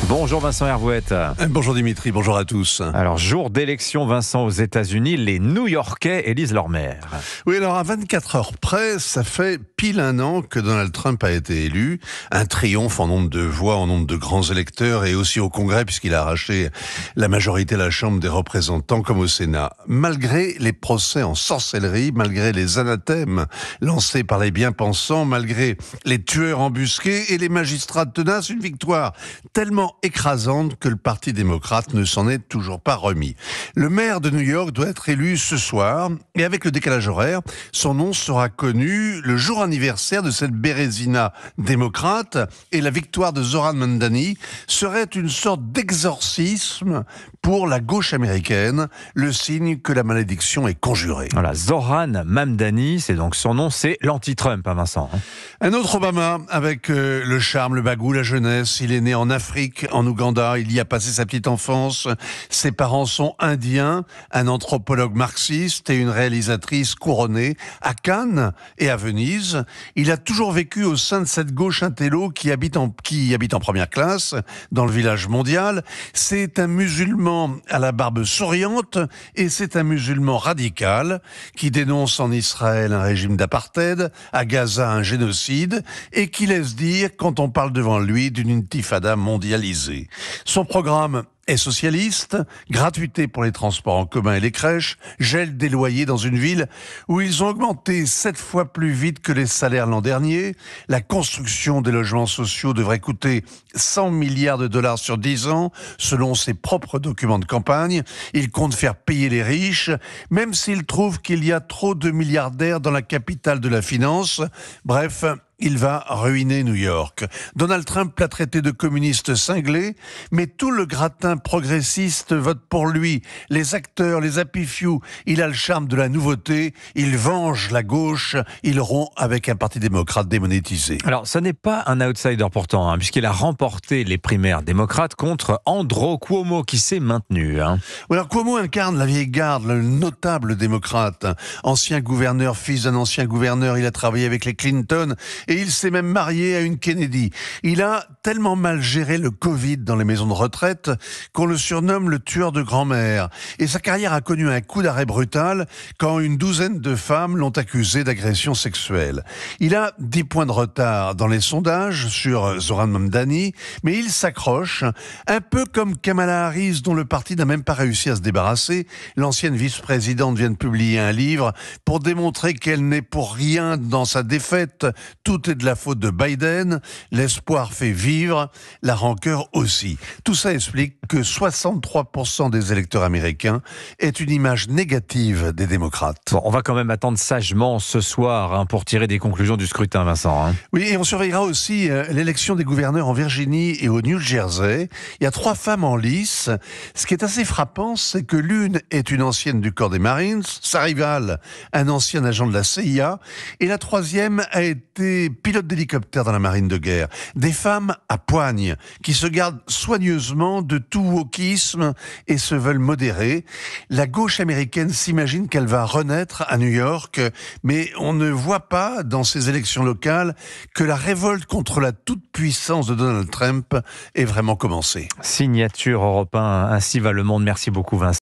Bonjour Vincent Hervouette. Bonjour Dimitri, bonjour à tous. Alors, jour d'élection, Vincent, aux États-Unis, les New-Yorkais élisent leur maire. Oui, alors à 24 heures près, ça fait pile un an que Donald Trump a été élu. Un triomphe en nombre de voix, en nombre de grands électeurs et aussi au Congrès puisqu'il a arraché la majorité à la Chambre des représentants comme au Sénat. Malgré les procès en sorcellerie, malgré les anathèmes lancés par les bien-pensants, malgré les tueurs embusqués et les magistrats tenaces, une victoire tellement écrasante que le Parti démocrate ne s'en est toujours pas remis. Le maire de New York doit être élu ce soir et avec le décalage horaire, son nom sera connu le jour anniversaire de cette Bérésina démocrate et la victoire de Zohran Mamdani serait une sorte d'exorcisme pour la gauche américaine, le signe que la malédiction est conjurée. Voilà, Zohran Mamdani, c'est donc son nom, c'est l'anti-Trump, hein, Vincent. Un autre Obama avec le charme, le bagou, la jeunesse. Il est né en Afrique, en Ouganda. Il y a passé sa petite enfance. Ses parents sont indiens, un anthropologue marxiste et une réalisatrice couronnée à Cannes et à Venise. Il a toujours vécu au sein de cette gauche intello qui habite en première classe dans le village mondial. C'est un musulman à la barbe souriante et c'est un musulman radical qui dénonce en Israël un régime d'apartheid, à Gaza un génocide et qui laisse dire quand on parle devant lui d'une intifada mondialisée. Son programme est socialiste, gratuité pour les transports en commun et les crèches, gel des loyers dans une ville où ils ont augmenté 7 fois plus vite que les salaires l'an dernier. La construction des logements sociaux devrait coûter 100 milliards de dollars sur 10 ans, selon ses propres documents de campagne. Il compte faire payer les riches, même s'il trouve qu'il y a trop de milliardaires dans la capitale de la finance. Bref, il va ruiner New York. Donald Trump l'a traité de communiste cinglé, mais tout le gratin progressiste vote pour lui. Les acteurs, les happy few, il a le charme de la nouveauté, il venge la gauche, il rompt avec un parti démocrate démonétisé. Alors, ce n'est pas un outsider pourtant, hein, puisqu'il a remporté les primaires démocrates contre Andrew Cuomo, qui s'est maintenu. Oui, alors Cuomo incarne la vieille garde, le notable démocrate. Ancien gouverneur, fils d'un ancien gouverneur, il a travaillé avec les Clinton et il s'est même marié à une Kennedy. Il a tellement mal géré le Covid dans les maisons de retraite qu'on le surnomme le tueur de grand-mère. Et sa carrière a connu un coup d'arrêt brutal quand une douzaine de femmes l'ont accusé d'agression sexuelle. Il a 10 points de retard dans les sondages sur Zohran Mamdani, mais il s'accroche, un peu comme Kamala Harris dont le parti n'a même pas réussi à se débarrasser. L'ancienne vice-présidente vient de publier un livre pour démontrer qu'elle n'est pour rien dans sa défaite. Tout est de la faute de Biden, l'espoir fait vivre, la rancœur aussi. Tout ça explique que 63% des électeurs américains aient une image négative des démocrates. Bon, on va quand même attendre sagement ce soir pour tirer des conclusions du scrutin, Vincent. Oui, et on surveillera aussi l'élection des gouverneurs en Virginie et au New Jersey. Il y a 3 femmes en lice. Ce qui est assez frappant, c'est que l'une est une ancienne du corps des Marines, sa rivale, un ancien agent de la CIA, et la troisième a été pilote d'hélicoptère dans la marine de guerre. Des femmes à poigne qui se gardent soigneusement de tout wokisme et se veulent modérées. La gauche américaine s'imagine qu'elle va renaître à New York, mais on ne voit pas dans ces élections locales que la révolte contre la toute-puissance de Donald Trump est vraiment commencée. Signature Europe 1, ainsi va le monde. Merci beaucoup, Vincent.